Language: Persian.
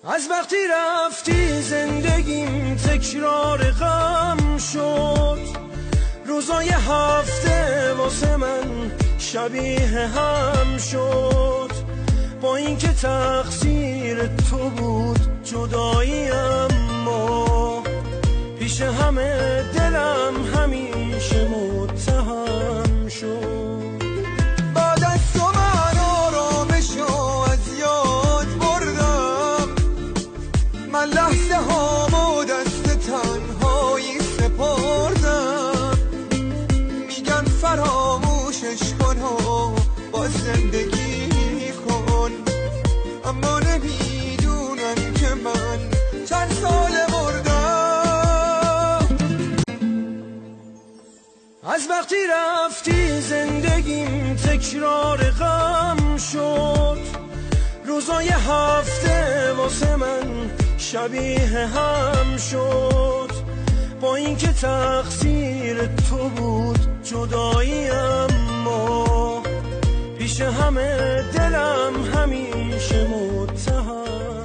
از وقتی رفتی زندگیم تکرار غم شد، روزای هفته واسه من شبیه هم شد. با اینکه تقصیر تو بود جدایی، اما پیش همه دلم همیشه متهم شد. بعد از تو من آرامشو از یاد بردم، من لحظه هامو دست تنهایی سپردم. میگن فراموشش کن و با زندگی کن، اما نمیدونن که من چند ساله مردم. از وقتی رفتی زندگیم تکرار غم شد، روزای هفته واسه من شبیه هم شد. با اینکه تقصیر تو بود جدایی، اما پیش همه دلم همیشه متهم